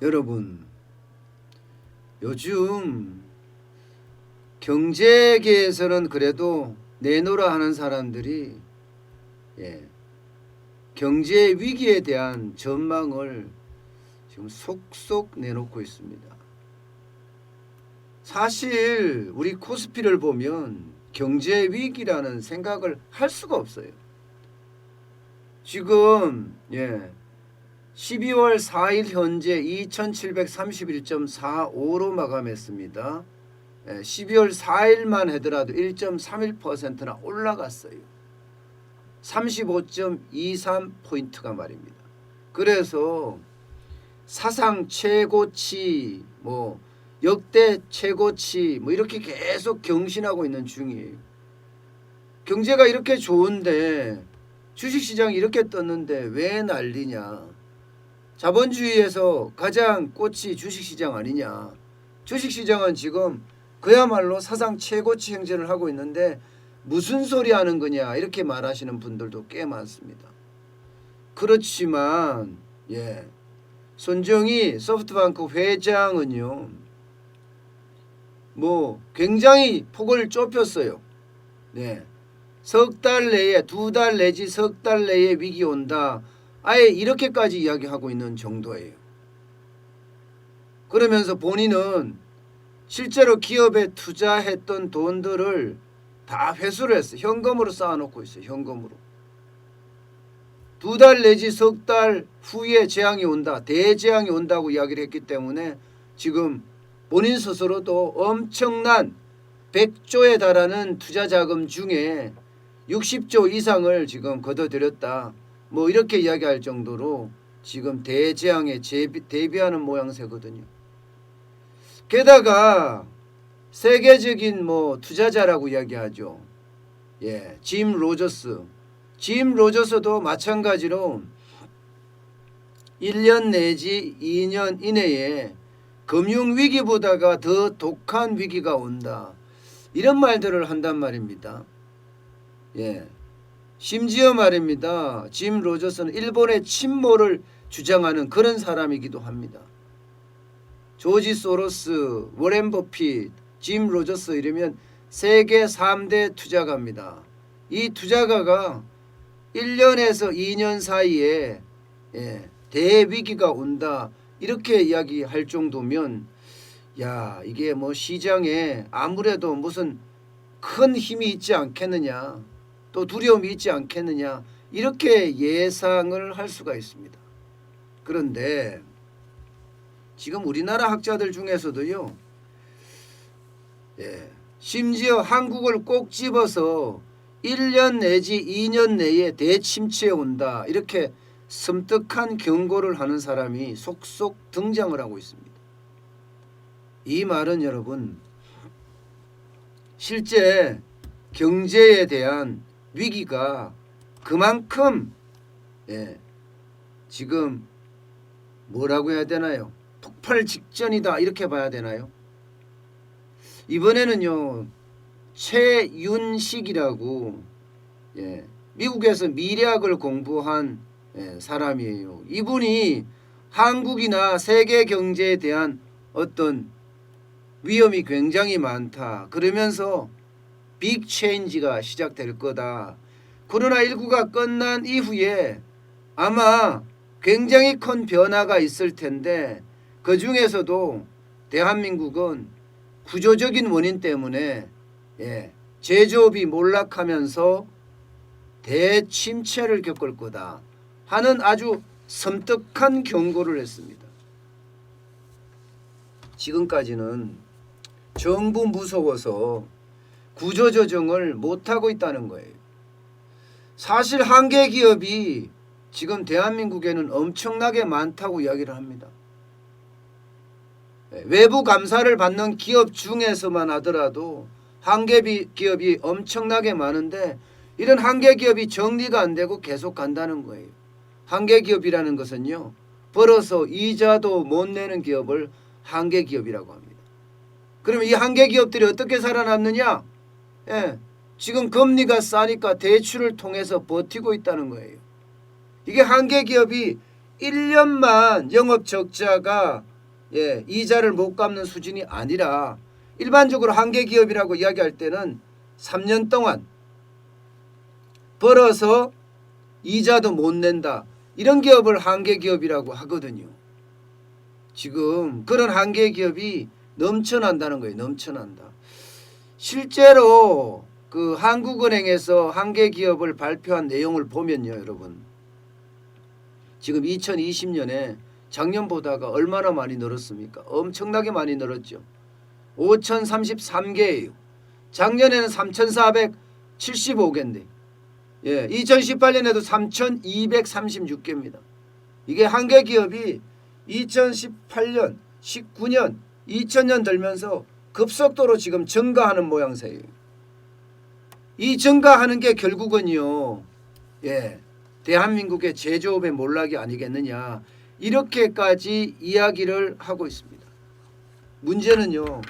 여러분, 요즘 경제계에서는 그래도 내노라 하는 사람들이 경제 위기에 대한 전망을 지금 속속 내놓고 있습니다. 사실 우리 코스피를 보면 경제 위기라는 생각을 할 수가 없어요. 지금 12월 4일 현재 2731.45로 마감했습니다. 12월 4일만 하더라도 1.31%나 올라갔어요. 35.23포인트가 말입니다. 그래서 사상 최고치, 역대 최고치 이렇게 계속 경신하고 있는 중이에요. 경제가 이렇게 좋은데 주식시장이 이렇게 떴는데 왜 난리냐. 자본주의에서 가장 꽃이 주식시장 아니냐. 주식시장은 지금 그야말로 사상 최고치 행진을 하고 있는데 무슨 소리 하는 거냐 이렇게 말하시는 분들도 꽤 많습니다. 그렇지만 손정희 소프트뱅크 회장은요 굉장히 폭을 좁혔어요. 석 달 내에 2달 내지 석 달 내에 위기 온다. 아예 이렇게까지 이야기하고 있는 정도예요. 그러면서 본인은 실제로 기업에 투자했던 돈들을 다 회수를 했어요. 현금으로 쌓아놓고 있어요. 현금으로. 2달 내지 석 달 후에 재앙이 온다. 대재앙이 온다고 이야기를 했기 때문에 지금 본인 스스로도 엄청난 100조에 달하는 투자자금 중에 60조 이상을 지금 걷어들였다. 이렇게 이야기할 정도로 지금 대재앙에 대비하는 모양새거든요. 게다가 세계적인 투자자라고 이야기하죠. 짐 로저스. 짐 로저스도 마찬가지로 1년 내지 2년 이내에 금융위기보다가 더 독한 위기가 온다. 이런 말들을 한단 말입니다. 심지어 말입니다. 짐 로저스는 일본의 침몰을 주장하는 그런 사람이기도 합니다. 조지 소로스, 워렌 버핏, 짐 로저스 이러면 세계 3대 투자가입니다. 이 투자가가 1년에서 2년 사이에 대위기가 온다 이렇게 이야기할 정도면 이게 시장에 아무래도 무슨 큰 힘이 있지 않겠느냐 또 두려움이 있지 않겠느냐 이렇게 예상을 할 수가 있습니다. 그런데 지금 우리나라 학자들 중에서도요 심지어 한국을 꼭 집어서 1년 내지 2년 내에 대침체에 온다 이렇게 섬뜩한 경고를 하는 사람이 속속 등장을 하고 있습니다. 이 말은 여러분 실제 경제에 대한 위기가 그만큼 지금 뭐라고 해야 되나요? 폭발 직전이다 이렇게 봐야 되나요? 이번에는요 최윤식이라고 미국에서 미래학을 공부한 사람이에요. 이분이 한국이나 세계 경제에 대한 어떤 위험이 굉장히 많다. 그러면서 빅 체인지가 시작될 거다. 코로나19가 끝난 이후에 아마 굉장히 큰 변화가 있을 텐데 그중에서도 대한민국은 구조적인 원인 때문에 제조업이 몰락하면서 대침체를 겪을 거다 하는 아주 섬뜩한 경고를 했습니다. 지금까지는 정부 무서워서 구조조정을 못하고 있다는 거예요. 사실 한계 기업이 지금 대한민국에는 엄청나게 많다고 이야기를 합니다. 외부 감사를 받는 기업 중에서만 하더라도 한계 기업이 엄청나게 많은데 이런 한계 기업이 정리가 안 되고 계속 간다는 거예요. 한계 기업이라는 것은요 벌어서 이자도 못 내는 기업을 한계 기업이라고 합니다. 그러면 이 한계 기업들이 어떻게 살아남느냐? 지금 금리가 싸니까 대출을 통해서 버티고 있다는 거예요. 이게 한계 기업이 1년만 영업 적자가 이자를 못 갚는 수준이 아니라 일반적으로 한계 기업이라고 이야기할 때는 3년 동안 벌어서 이자도 못 낸다. 이런 기업을 한계 기업이라고 하거든요. 지금 그런 한계 기업이 넘쳐난다는 거예요. 넘쳐난다. 실제로 그 한국은행에서 한계 기업을 발표한 내용을 보면요, 여러분. 지금 2020년에 작년보다가 얼마나 많이 늘었습니까? 엄청나게 많이 늘었죠. 5,033개예요. 작년에는 3,475개인데 2018년에도 3,236개입니다. 이게 한계 기업이 2018년, 19년, 2000년 들면서 급속도로 지금 증가하는 모양새예요. 이 증가하는 게 결국은요, 대한민국의 제조업의 몰락이 아니겠느냐, 이렇게까지 이야기를 하고 있습니다. 문제는요,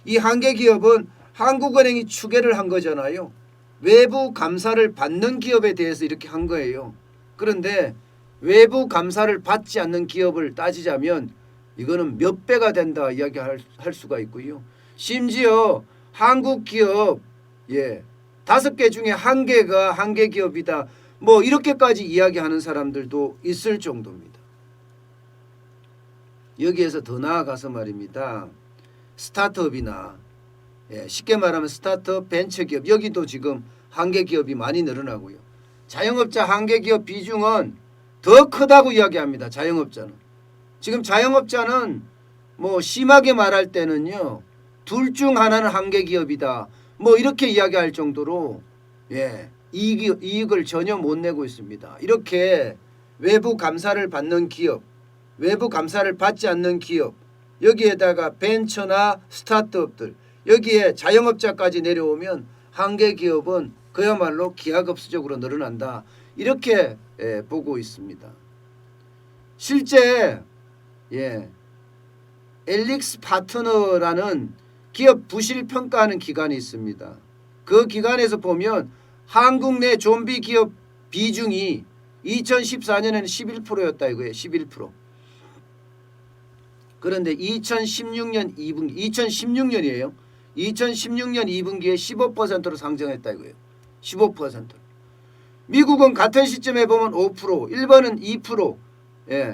이 한계 기업은 한국은행이 추계를 한 거잖아요. 외부 감사를 받는 기업에 대해서 이렇게 한 거예요. 그런데 외부 감사를 받지 않는 기업을 따지자면 이거는 몇 배가 된다 이야기할 수가 있고요. 심지어 한국 기업 5개 중에 1개가 한계 기업이다. 뭐 이렇게까지 이야기하는 사람들도 있을 정도입니다. 여기에서 더 나아가서 말입니다. 스타트업이나 쉽게 말하면 스타트업 벤처기업, 여기도 지금 한계 기업이 많이 늘어나고요. 자영업자 한계 기업 비중은 더 크다고 이야기합니다. 자영업자는. 지금 자영업자는 뭐 심하게 말할 때는요, 둘 중 하나는 한계 기업이다. 뭐 이렇게 이야기할 정도로 이익을 전혀 못 내고 있습니다. 이렇게 외부 감사를 받는 기업, 외부 감사를 받지 않는 기업, 여기에다가 벤처나 스타트업들, 여기에 자영업자까지 내려오면 한계 기업은 그야말로 기하급수적으로 늘어난다. 이렇게 보고 있습니다. 실제 엘릭스 파트너라는 기업 부실 평가하는 기관이 있습니다. 그 기관에서 보면 한국 내 좀비 기업 비중이 2014년에는 11%였다 이거예요. 11%. 그런데 2016년 2분기, 2016년이에요. 2016년 2분기에 15%로 상승했다 이거예요. 15%. 미국은 같은 시점에 보면 5%, 일본은 2%,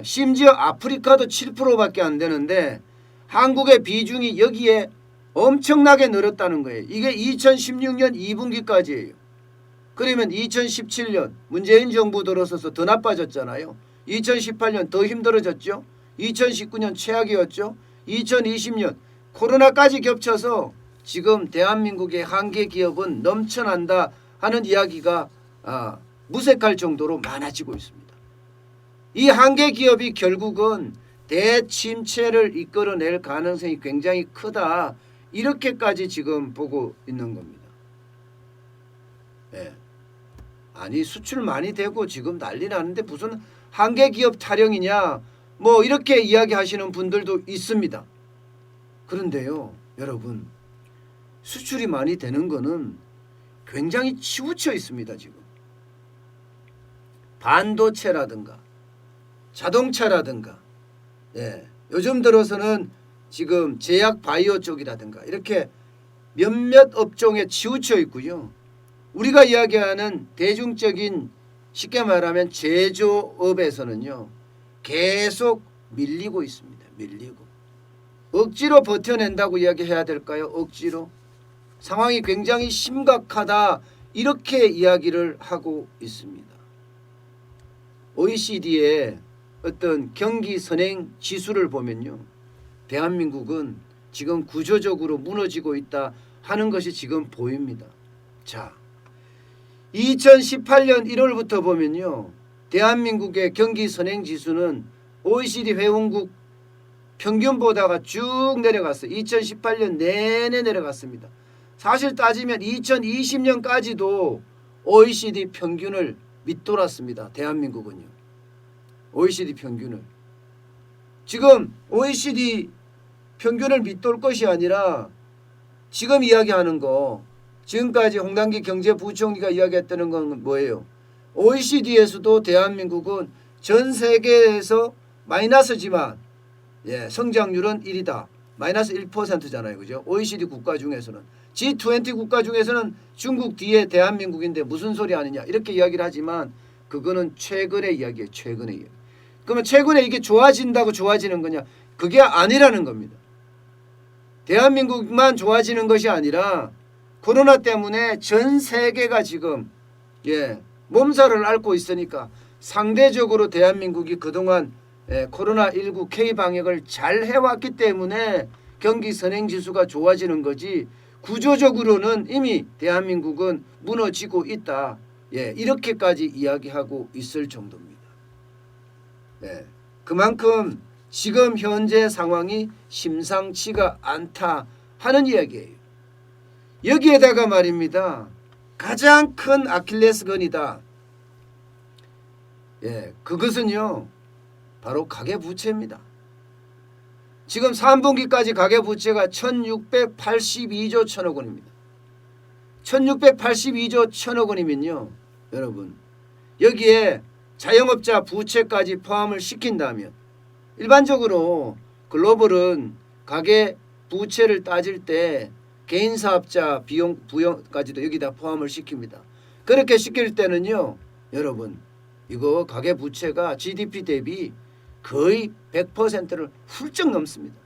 심지어 아프리카도 7%밖에 안 되는데 한국의 비중이 여기에 엄청나게 늘었다는 거예요. 이게 2016년 2분기까지예요. 그러면 2017년 문재인 정부 들어서서 더 나빠졌잖아요. 2018년 더 힘들어졌죠. 2019년 최악이었죠. 2020년 코로나까지 겹쳐서 지금 대한민국의 한계 기업은 넘쳐난다 하는 이야기가 무색할 정도로 많아지고 있습니다. 이 한계 기업이 결국은 대침체를 이끌어낼 가능성이 굉장히 크다. 이렇게까지 지금 보고 있는 겁니다. 아니 수출 많이 되고 지금 난리 나는데 무슨 한계 기업 타령이냐 뭐 이렇게 이야기하시는 분들도 있습니다. 그런데요, 여러분, 수출이 많이 되는 거는 굉장히 치우쳐 있습니다. 지금 반도체라든가 자동차라든가 요즘 들어서는 지금 제약 바이오 쪽이라든가 이렇게 몇몇 업종에 치우쳐 있고요. 우리가 이야기하는 대중적인 쉽게 말하면 제조업에서는요, 계속 밀리고 있습니다. 밀리고. 억지로 버텨낸다고 이야기해야 될까요? 억지로. 상황이 굉장히 심각하다. 이렇게 이야기를 하고 있습니다. OECD의 어떤 경기 선행 지수를 보면요, 대한민국은 지금 구조적으로 무너지고 있다 하는 것이 지금 보입니다. 자, 2018년 1월부터 보면요, 대한민국의 경기 선행 지수는 OECD 회원국 평균보다가 쭉 내려갔어요. 2018년 내내 내려갔습니다. 사실 따지면 2020년까지도 OECD 평균을 밑돌았습니다. 대한민국은요. OECD 평균을. 지금 OECD 평균을 밑돌 것이 아니라 지금 이야기하는 거, 지금까지 홍당기 경제부총리가 이야기했다는 건 뭐예요? OECD에서도 대한민국은 전 세계에서 마이너스지만 예, 성장률은 1이다. 마이너스 1%잖아요. 그죠? OECD 국가 중에서는. G20 국가 중에서는 중국 뒤에 대한민국인데 무슨 소리 하느냐. 이렇게 이야기를 하지만 그거는 최근의 이야기예요. 최근의 이야기. 그러면 최근에 이게 좋아진다고 좋아지는 거냐. 그게 아니라는 겁니다. 대한민국만 좋아지는 것이 아니라 코로나 때문에 전 세계가 지금 몸살을 앓고 있으니까 상대적으로 대한민국이 그동안 코로나19 K방역을 잘 해왔기 때문에 경기 선행지수가 좋아지는 거지 구조적으로는 이미 대한민국은 무너지고 있다. 이렇게까지 이야기하고 있을 정도입니다. 그만큼 지금 현재 상황이 심상치가 않다 하는 이야기예요. 여기에다가 말입니다. 가장 큰 아킬레스건이다. 그것은요. 바로 가계부채입니다. 지금 3분기까지 가계부채가 1682조 1천억 원입니다. 1682조 1천억 원이면요. 여러분 여기에 자영업자 부채까지 포함을 시킨다면 일반적으로 글로벌은 가계부채를 따질 때 개인사업자 비용 부용까지도 여기다 포함을 시킵니다. 그렇게 시킬 때는요. 여러분 이거 가계부채가 GDP 대비 거의 100%를 훌쩍 넘습니다.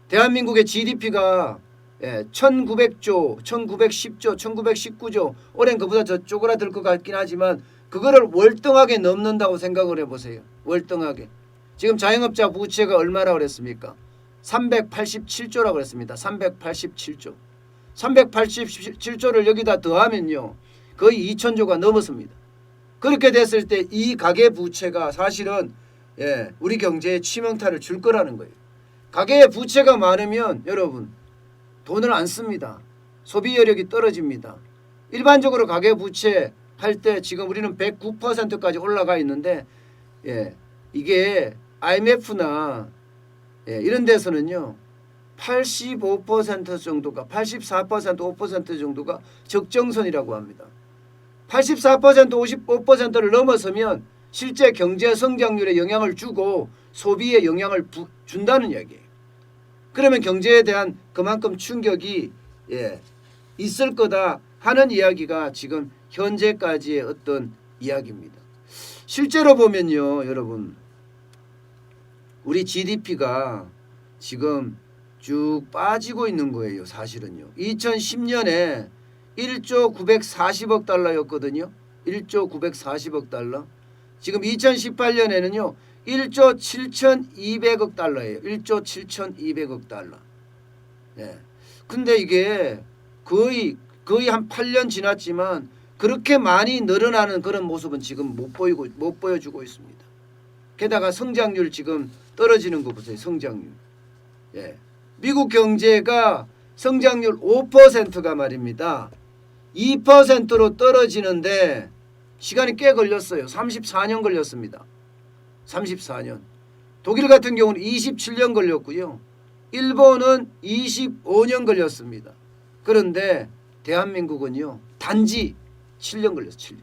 대한민국의 GDP가 1900조, 1910조, 1919조 올해는 그보다 더 쪼그라들 것 같긴 하지만 그거를 월등하게 넘는다고 생각을 해보세요. 월등하게. 지금 자영업자 부채가 얼마라고 그랬습니까? 387조라고 그랬습니다. 387조. 387조를 여기다 더하면요. 거의 2천조가 넘었습니다. 그렇게 됐을 때 이 가계부채가 사실은 우리 경제에 치명타를 줄 거라는 거예요. 가계에 부채가 많으면 여러분 돈을 안 씁니다. 소비 여력이 떨어집니다. 일반적으로 가계부채 할 때 지금 우리는 109%까지 올라가 있는데 이게 IMF나 이런 데서는요 85% 정도가 84% 5% 정도가 적정선이라고 합니다. 84% 55%를 넘어서면 실제 경제 성장률에 영향을 주고 소비에 영향을 준다는 이야기예요. 그러면 경제에 대한 그만큼 충격이 있을 거다 하는 이야기가 지금 현재까지의 어떤 이야기입니다. 실제로 보면요 여러분 우리 GDP가 지금 쭉 빠지고 있는 거예요. 사실은요. 2010년에 1조 940억 달러였거든요. 1조 940억 달러. 지금 2018년에는요. 1조 7,200억 달러예요. 1조 7,200억 달러. 근데 이게 거의 한 8년 지났지만 그렇게 많이 늘어나는 그런 모습은 지금 못 보여주고 있습니다. 게다가 성장률 지금 떨어지는 거 보세요. 성장률. 미국 경제가 성장률 5%가 말입니다. 2%로 떨어지는데 시간이 꽤 걸렸어요. 34년 걸렸습니다. 34년. 독일 같은 경우는 27년 걸렸고요. 일본은 25년 걸렸습니다. 그런데 대한민국은요. 단지 7년 걸렸어요.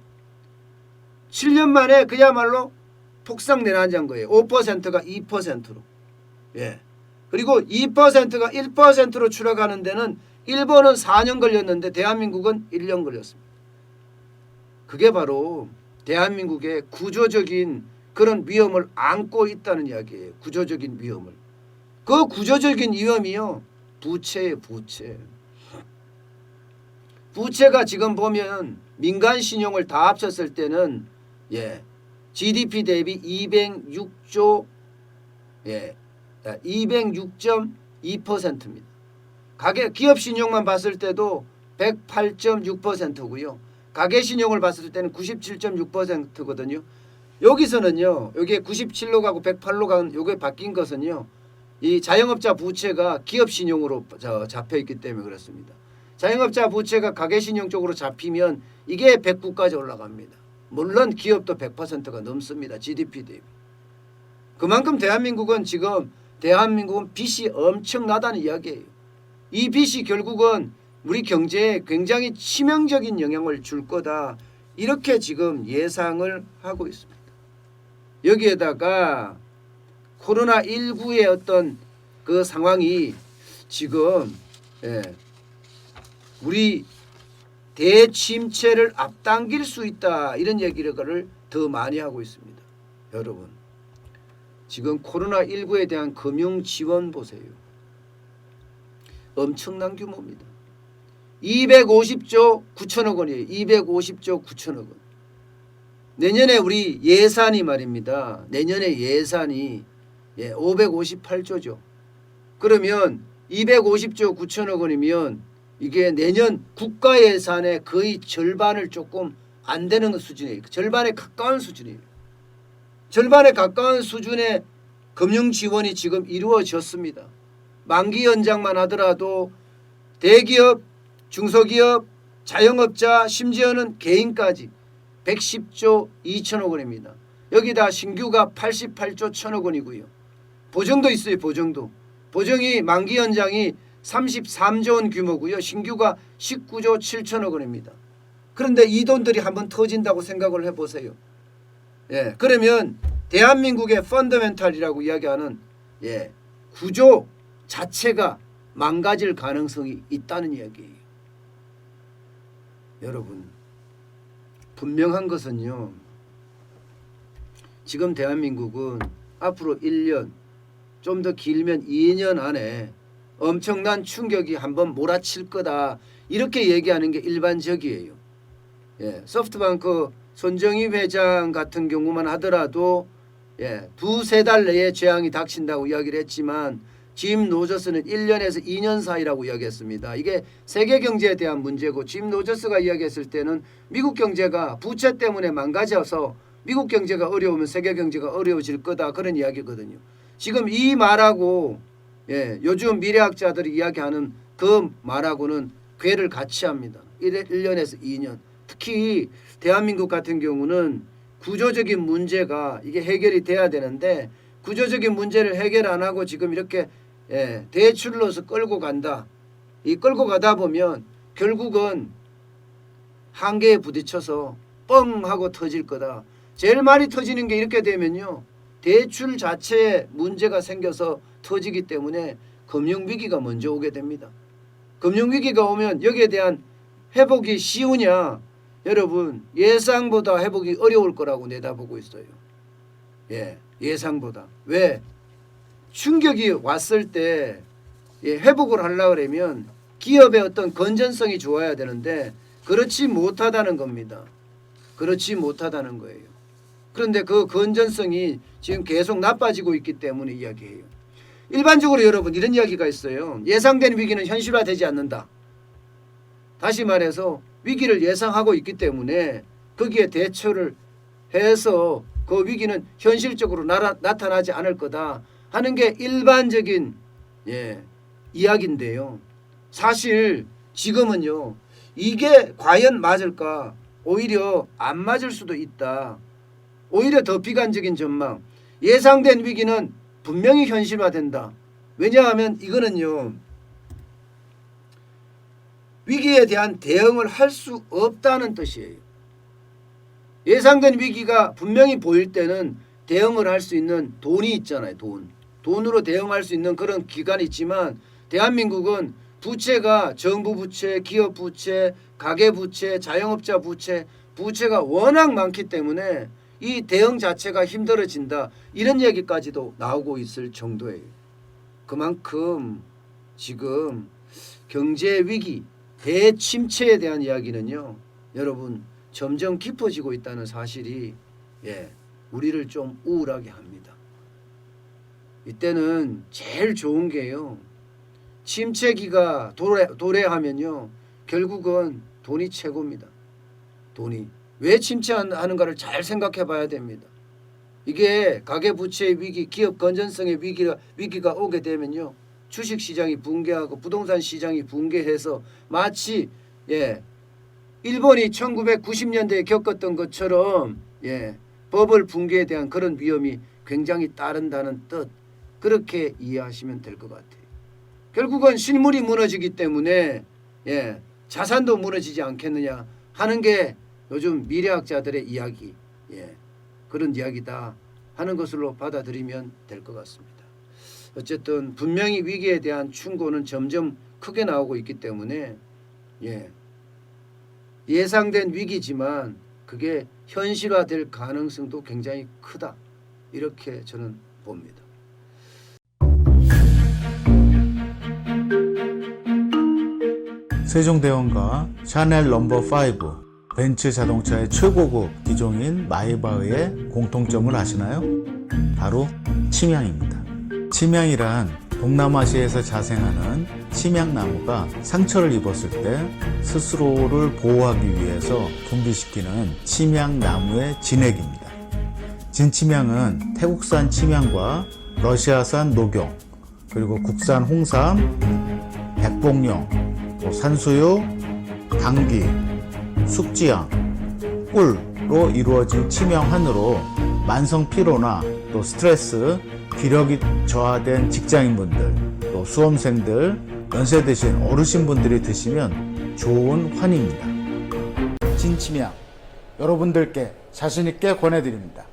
7년 만에 그야말로 폭삭 내려앉은 거예요. 5%가 2%로. 그리고 2%가 1%로 추락하는 데는 일본은 4년 걸렸는데 대한민국은 1년 걸렸습니다. 그게 바로 대한민국의 구조적인 그런 위험을 안고 있다는 이야기예요. 구조적인 위험을. 그 구조적인 위험이요. 부채예요. 부채. 부채가 지금 보면 민간 신용을 다 합쳤을 때는 GDP 대비 206조 206.2%입니다. 기업 신용만 봤을 때도 108.6%고요. 가계 신용을 봤을 때는 97.6%거든요. 여기서는요. 여기에 97로 가고 108로 가는 요게 바뀐 것은요. 이 자영업자 부채가 기업 신용으로 잡혀 있기 때문에 그렇습니다. 자영업자 부채가 가계 신용 쪽으로 잡히면 이게 109까지 올라갑니다. 물론 기업도 100%가 넘습니다. GDP 대비. 그만큼 대한민국은 빚이 엄청나다는 이야기예요. 이 빚이 결국은 우리 경제에 굉장히 치명적인 영향을 줄 거다. 이렇게 지금 예상을 하고 있습니다. 여기에다가 코로나19의 어떤 그 상황이 지금 우리 대침체를 앞당길 수 있다, 이런 얘기를 더 많이 하고 있습니다. 여러분, 지금 코로나19에 대한 금융 지원 보세요. 엄청난 규모입니다. 250조 9천억 원이에요. 250조 9천억 원. 내년에 우리 예산이 말입니다. 내년에 예산이 558조죠. 그러면 250조 9천억 원이면 이게 내년 국가 예산의 거의 절반을 조금 안 되는 수준이에요. 절반에 가까운 수준이에요. 절반에 가까운 수준의 금융 지원이 지금 이루어졌습니다. 만기 연장만 하더라도 대기업, 중소기업, 자영업자, 심지어는 개인까지 110조 2천억 원입니다. 여기다 신규가 88조 1천억 원이고요. 보정도 있어요. 보정이 만기 연장이 33조 원 규모고요. 신규가 19조 7천억 원입니다. 그런데 이 돈들이 한번 터진다고 생각을 해보세요. 그러면 대한민국의 펀더멘탈이라고 이야기하는 구조 자체가 망가질 가능성이 있다는 이야기예요. 여러분, 분명한 것은요, 지금 대한민국은 앞으로 1년, 좀 더 길면 2년 안에 엄청난 충격이 한번 몰아칠 거다, 이렇게 얘기하는 게 일반적이에요. 소프트뱅크 손정희 회장 같은 경우만 하더라도 두세 달 내에 재앙이 닥친다고 이야기를 했지만 짐 로저스는 1년에서 2년 사이라고 이야기했습니다. 이게 세계 경제에 대한 문제고, 짐 로저스가 이야기했을 때는 미국 경제가 부채 때문에 망가져서 미국 경제가 어려우면 세계 경제가 어려워질 거다, 그런 이야기거든요. 지금 이 말하고 요즘 미래학자들이 이야기하는 그 말하고는 궤를 같이 합니다. 1년에서 2년. 특히 대한민국 같은 경우는 구조적인 문제가 이게 해결이 돼야 되는데, 구조적인 문제를 해결 안 하고 지금 이렇게 대출로서 끌고 간다. 이 끌고 가다 보면 결국은 한계에 부딪혀서 뻥 하고 터질 거다. 제일 많이 터지는 게 이렇게 되면요, 대출 자체에 문제가 생겨서 터지기 때문에 금융위기가 먼저 오게 됩니다. 금융위기가 오면 여기에 대한 회복이 쉬우냐? 여러분, 예상보다 회복이 어려울 거라고 내다보고 있어요. 예상보다. 왜? 충격이 왔을 때 회복을 하려고 그러면 기업의 어떤 건전성이 좋아야 되는데 그렇지 못하다는 겁니다. 그렇지 못하다는 거예요. 그런데 그 건전성이 지금 계속 나빠지고 있기 때문에 이야기해요. 일반적으로 여러분, 이런 이야기가 있어요. 예상된 위기는 현실화되지 않는다. 다시 말해서 위기를 예상하고 있기 때문에 거기에 대처를 해서 그 위기는 현실적으로 나타나지 않을 거다 하는 게 일반적인 이야기인데요. 사실 지금은요, 이게 과연 맞을까? 오히려 안 맞을 수도 있다. 오히려 더 비관적인 전망. 예상된 위기는 분명히 현실화된다. 왜냐하면 이거는요, 위기에 대한 대응을 할 수 없다는 뜻이에요. 예상된 위기가 분명히 보일 때는 대응을 할 수 있는 돈이 있잖아요. 돈으로 대응할 수 있는 그런 기관이 있지만 대한민국은 부채가 정부 부채, 기업 부채, 가계 부채, 자영업자 부채, 부채가 워낙 많기 때문에 이 대응 자체가 힘들어진다, 이런 얘기까지도 나오고 있을 정도예요. 그만큼 지금 경제 위기, 대침체에 대한 이야기는요, 여러분, 점점 깊어지고 있다는 사실이 우리를 좀 우울하게 합니다. 이때는 제일 좋은 게요, 침체기가 도래하면요, 결국은 돈이 최고입니다. 돈이. 왜 침체하는가를 잘 생각해 봐야 됩니다. 이게 가계부채의 위기, 기업 건전성의 위기가 오게 되면요, 주식시장이 붕괴하고 부동산 시장이 붕괴해서 마치 일본이 1990년대에 겪었던 것처럼 버블 붕괴에 대한 그런 위험이 굉장히 따른다는 뜻, 그렇게 이해하시면 될 것 같아요. 결국은 실물이 무너지기 때문에 자산도 무너지지 않겠느냐 하는 게 요즘 미래학자들의 이야기, 그런 이야기다, 하는 것으로 받아들이면 될 것 같습니다. 어쨌든 분명히 위기에 대한 충고는 점점 크게 나오고 있기 때문에 예상된 위기지만 그게 현실화될 가능성도 굉장히 크다. 이렇게 저는 봅니다. 세종대왕과 샤넬 넘버5, 벤츠 자동차의 최고급 기종인 마이바흐의 공통점을 아시나요? 바로 침향입니다. 침향이란 동남아시아에서 자생하는 침향나무가 상처를 입었을 때 스스로를 보호하기 위해서 분비시키는 침향나무의 진액입니다. 진침향은 태국산 침향과 러시아산 녹용, 그리고 국산 홍삼, 백봉령, 산수유, 당귀, 숙지향, 꿀로 이루어진 침향환으로 만성 피로나 또 스트레스, 기력이 저하된 직장인분들, 또 수험생들, 연세 드신 어르신분들이 드시면 좋은 환입니다. 진침향 여러분들께 자신있게 권해드립니다.